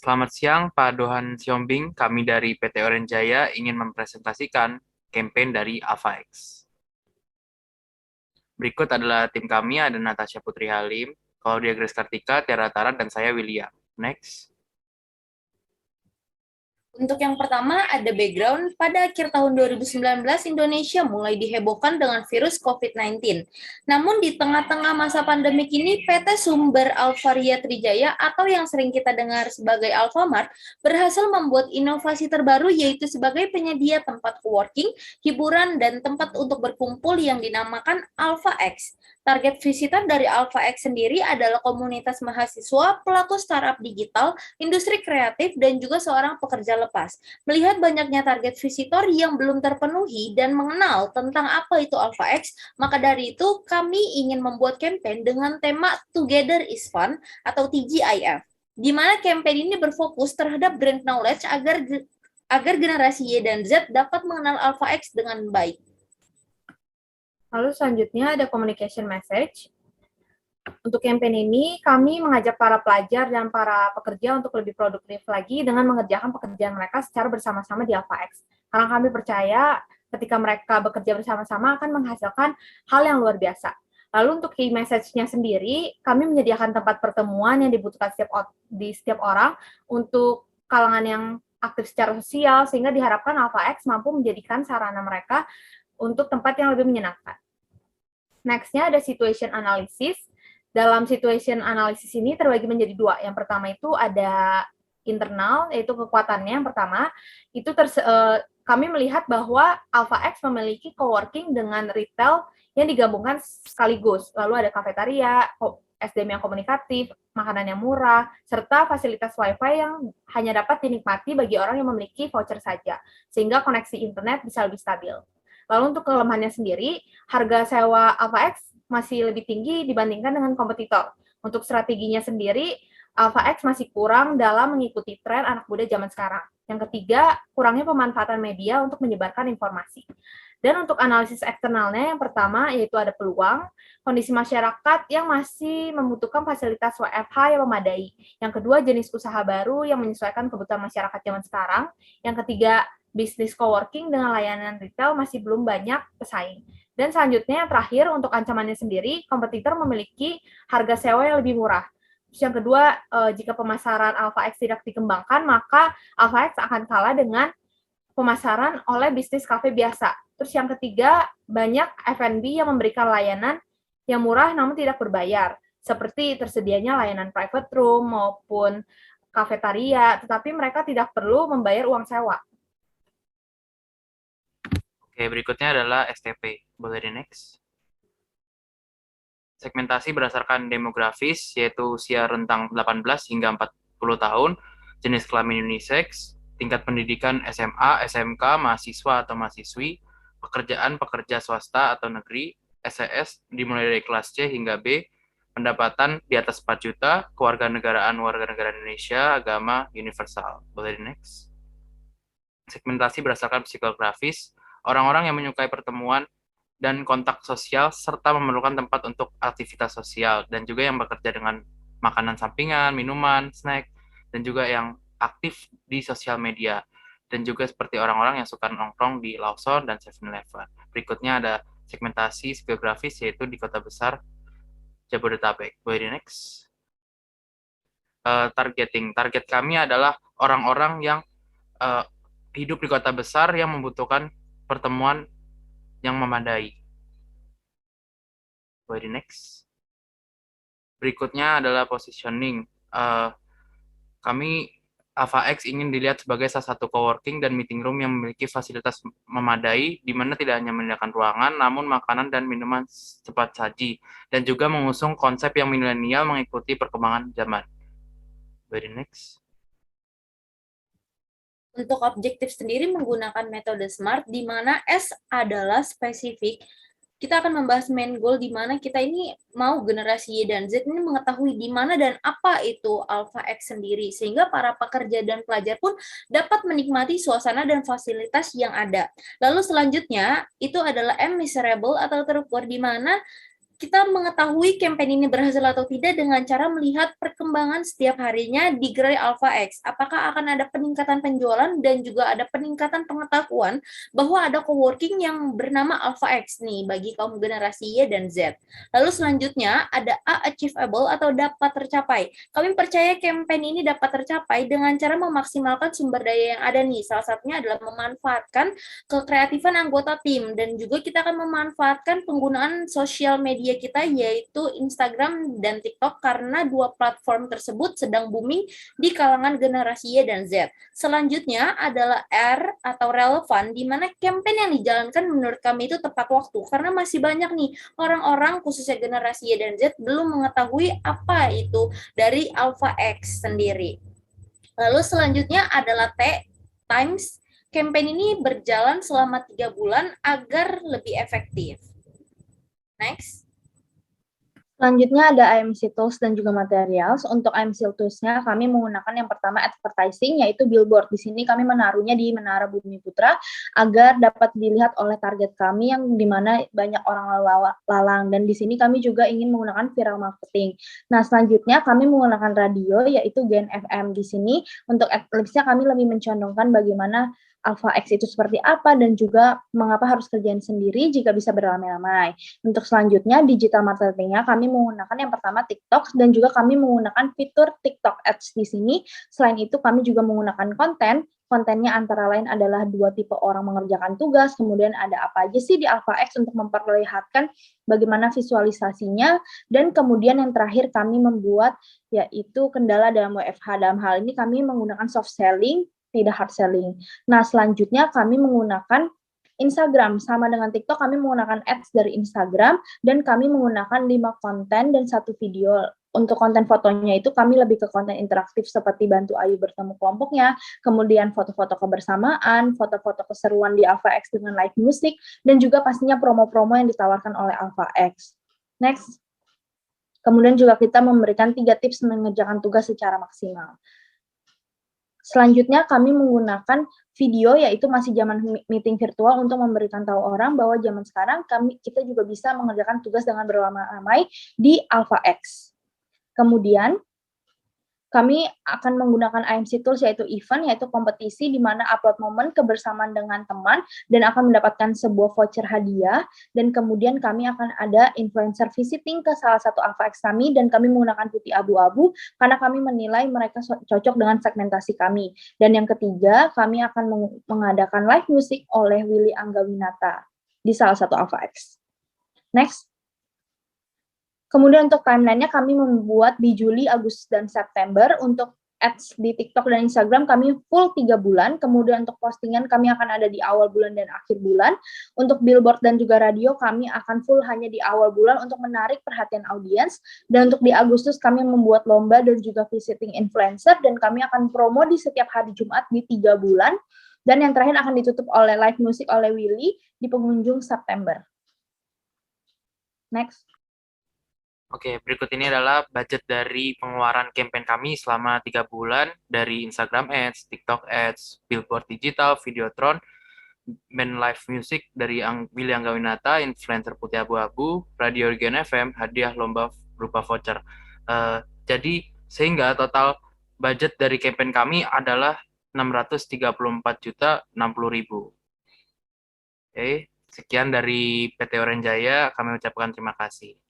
Selamat siang, Pak Dohan Siombing. Kami dari PT Oranjaya ingin mempresentasikan campaign dari AlphaX. Berikut adalah tim kami, ada Natasha Putri Halim, Claudia Grace Kartika, Tiara Tara, dan saya William. Next. Untuk yang pertama, ada background. Pada akhir tahun 2019, Indonesia mulai dihebohkan dengan virus COVID-19. Namun di tengah-tengah masa pandemik ini, PT Sumber Alvaria Trijaya atau yang sering kita dengar sebagai Alfamart berhasil membuat inovasi terbaru yaitu sebagai penyedia tempat coworking, hiburan, dan tempat untuk berkumpul yang dinamakan AlphaX. Target visitor dari AlphaX sendiri adalah komunitas mahasiswa, pelaku startup digital, industri kreatif, dan juga seorang pekerja lepas. Melihat banyaknya target visitor yang belum terpenuhi dan mengenal tentang apa itu AlphaX, maka dari itu kami ingin membuat campaign dengan tema Together is Fun atau TGIF, di mana campaign ini berfokus terhadap brand knowledge agar generasi Y dan Z dapat mengenal AlphaX dengan baik. Lalu selanjutnya ada communication message. Untuk campaign ini, kami mengajak para pelajar dan para pekerja untuk lebih produktif lagi dengan mengerjakan pekerjaan mereka secara bersama-sama di AlphaX. Karena kami percaya ketika mereka bekerja bersama-sama akan menghasilkan hal yang luar biasa. Lalu untuk key message-nya sendiri, kami menyediakan tempat pertemuan yang dibutuhkan di setiap orang untuk kalangan yang aktif secara sosial, sehingga diharapkan AlphaX mampu menjadikan sarana mereka untuk tempat yang lebih menyenangkan. Next-nya ada situation analysis. Dalam situation analysis ini terbagi menjadi dua. Yang pertama itu ada internal, yaitu kekuatannya. Yang pertama, itu kami melihat bahwa AlphaX memiliki coworking dengan retail yang digabungkan sekaligus. Lalu ada kafetaria, SDM yang komunikatif, makanan yang murah, serta fasilitas Wi-Fi yang hanya dapat dinikmati bagi orang yang memiliki voucher saja, sehingga koneksi internet bisa lebih stabil. Lalu untuk kelemahannya sendiri, harga sewa AlphaX masih lebih tinggi dibandingkan dengan kompetitor. Untuk strateginya sendiri, AlphaX masih kurang dalam mengikuti tren anak muda zaman sekarang. Yang ketiga, kurangnya pemanfaatan media untuk menyebarkan informasi. Dan untuk analisis eksternalnya, yang pertama yaitu ada peluang, kondisi masyarakat yang masih membutuhkan fasilitas WFH yang memadai. Yang kedua, jenis usaha baru yang menyesuaikan kebutuhan masyarakat zaman sekarang. Yang ketiga, bisnis coworking dengan layanan retail masih belum banyak pesaing. Dan selanjutnya yang terakhir untuk ancamannya sendiri, kompetitor memiliki harga sewa yang lebih murah. Terus yang kedua, jika pemasaran AlphaX tidak dikembangkan, maka AlphaX akan kalah dengan pemasaran oleh bisnis kafe biasa. Terus yang ketiga, banyak F&B yang memberikan layanan yang murah namun tidak berbayar, seperti tersedianya layanan private room maupun kafetaria, tetapi mereka tidak perlu membayar uang sewa. Oke, berikutnya adalah STP. Boleh di next. Segmentasi berdasarkan demografis, yaitu usia rentang 18 hingga 40 tahun, jenis kelamin unisex, tingkat pendidikan SMA, SMK, mahasiswa atau mahasiswi, pekerjaan pekerja swasta atau negeri, SES dimulai dari kelas C hingga B, pendapatan di atas 4 juta, kewarganegaraan warga negara Indonesia, agama universal. Boleh di next. Segmentasi berdasarkan psikografis, orang-orang yang menyukai pertemuan dan kontak sosial serta memerlukan tempat untuk aktivitas sosial, dan juga yang bekerja dengan makanan sampingan, minuman, snack, dan juga yang aktif di sosial media, dan juga seperti orang-orang yang suka nongkrong di Lawson dan 7-Eleven. Berikutnya ada segmentasi geografis yaitu di kota besar Jabodetabek. Boleh di next. Target kami adalah orang-orang yang hidup di kota besar yang membutuhkan pertemuan yang memadai. Boleh di next. Berikutnya adalah positioning. Kami AlphaX ingin dilihat sebagai salah satu coworking dan meeting room yang memiliki fasilitas memadai, di mana tidak hanya menyediakan ruangan, namun makanan dan minuman cepat saji, dan juga mengusung konsep yang milenial mengikuti perkembangan zaman. Boleh di next. Untuk objektif sendiri menggunakan metode SMART, di mana S adalah spesifik. Kita akan membahas main goal di mana kita ini mau generasi Y dan Z ini mengetahui di mana dan apa itu AlphaX sendiri, sehingga para pekerja dan pelajar pun dapat menikmati suasana dan fasilitas yang ada. Lalu selanjutnya, itu adalah M miserable atau terukur, di mana kita mengetahui campaign ini berhasil atau tidak dengan cara melihat perkembangan setiap harinya di Gerai Alpha X. Apakah akan ada peningkatan penjualan dan juga ada peningkatan pengetahuan bahwa ada coworking yang bernama Alpha X nih bagi kaum generasi Y dan Z. Lalu selanjutnya ada achievable atau dapat tercapai. Kami percaya campaign ini dapat tercapai dengan cara memaksimalkan sumber daya yang ada nih. Salah satunya adalah memanfaatkan kekreatifan anggota tim dan juga kita akan memanfaatkan penggunaan sosial media kita yaitu Instagram dan TikTok karena dua platform tersebut sedang booming di kalangan generasi Y dan Z. Selanjutnya adalah R atau relevan di mana campaign yang dijalankan menurut kami itu tepat waktu karena masih banyak nih orang-orang khususnya generasi Y dan Z belum mengetahui apa itu dari Alpha X sendiri. Lalu selanjutnya adalah T, times. Campaign ini berjalan selama 3 bulan agar lebih efektif. Next. Selanjutnya ada IMC Tools dan juga Materials. Untuk IMC Tools-nya kami menggunakan yang pertama advertising, yaitu billboard. Di sini kami menaruhnya di Menara Bumi Putra agar dapat dilihat oleh target kami yang di mana banyak orang lalang. Dan di sini kami juga ingin menggunakan viral marketing. Nah, selanjutnya kami menggunakan radio, yaitu Gen FM. Di sini untuk adlibsnya kami lebih mencondongkan bagaimana Alpha X itu seperti apa dan juga mengapa harus kerjain sendiri jika bisa beramai-ramai. Untuk selanjutnya digital marketingnya kami menggunakan yang pertama TikTok dan juga kami menggunakan fitur TikTok Ads di sini. Selain itu kami juga menggunakan kontennya antara lain adalah 2 tipe orang mengerjakan tugas, kemudian ada apa aja sih di Alpha X untuk memperlihatkan bagaimana visualisasinya, dan kemudian yang terakhir kami membuat yaitu kendala dalam WFH. Dalam hal ini kami menggunakan soft selling, tidak hard selling. Nah, selanjutnya kami menggunakan Instagram. Sama dengan TikTok, kami menggunakan ads dari Instagram, dan kami menggunakan 5 konten dan 1 video. Untuk konten fotonya itu kami lebih ke konten interaktif seperti bantu Ayu bertemu kelompoknya, kemudian foto-foto kebersamaan, foto-foto keseruan di Alpha X dengan live music, dan juga pastinya promo-promo yang ditawarkan oleh Alpha X. Next. Kemudian juga kita memberikan 3 tips mengerjakan tugas secara maksimal. Selanjutnya kami menggunakan video, yaitu masih zaman meeting virtual untuk memberikan tahu orang bahwa zaman sekarang kita juga bisa mengerjakan tugas dengan beramai-ramai di Alpha X. Kemudian kami akan menggunakan IMC Tools, yaitu event, yaitu kompetisi di mana upload momen kebersamaan dengan teman dan akan mendapatkan sebuah voucher hadiah, dan kemudian kami akan ada influencer visiting ke salah satu Alpha X kami dan kami menggunakan putih abu-abu karena kami menilai mereka cocok dengan segmentasi kami. Dan yang ketiga, kami akan mengadakan live music oleh Willy Anggawinata di salah satu Alpha X. Next. Kemudian untuk timeline-nya kami membuat di Juli, Agustus, dan September. Untuk ads di TikTok dan Instagram kami full 3 bulan. Kemudian untuk postingan kami akan ada di awal bulan dan akhir bulan. Untuk billboard dan juga radio kami akan full hanya di awal bulan untuk menarik perhatian audiens. Dan untuk di Agustus kami membuat lomba dan juga visiting influencer. Dan kami akan promo di setiap hari Jumat di 3 bulan. Dan yang terakhir akan ditutup oleh live music oleh Willy di penghujung September. Next. Oke, berikut ini adalah budget dari pengeluaran campaign kami selama 3 bulan dari Instagram Ads, TikTok Ads, billboard digital, Videotron, band live music dari Willy Anggawinata, influencer putih abu-abu, radio Gen FM, hadiah lomba berupa voucher. Jadi, sehingga total budget dari campaign kami adalah 634.060.000. Oke, sekian dari PT Oranjaya, kami ucapkan terima kasih.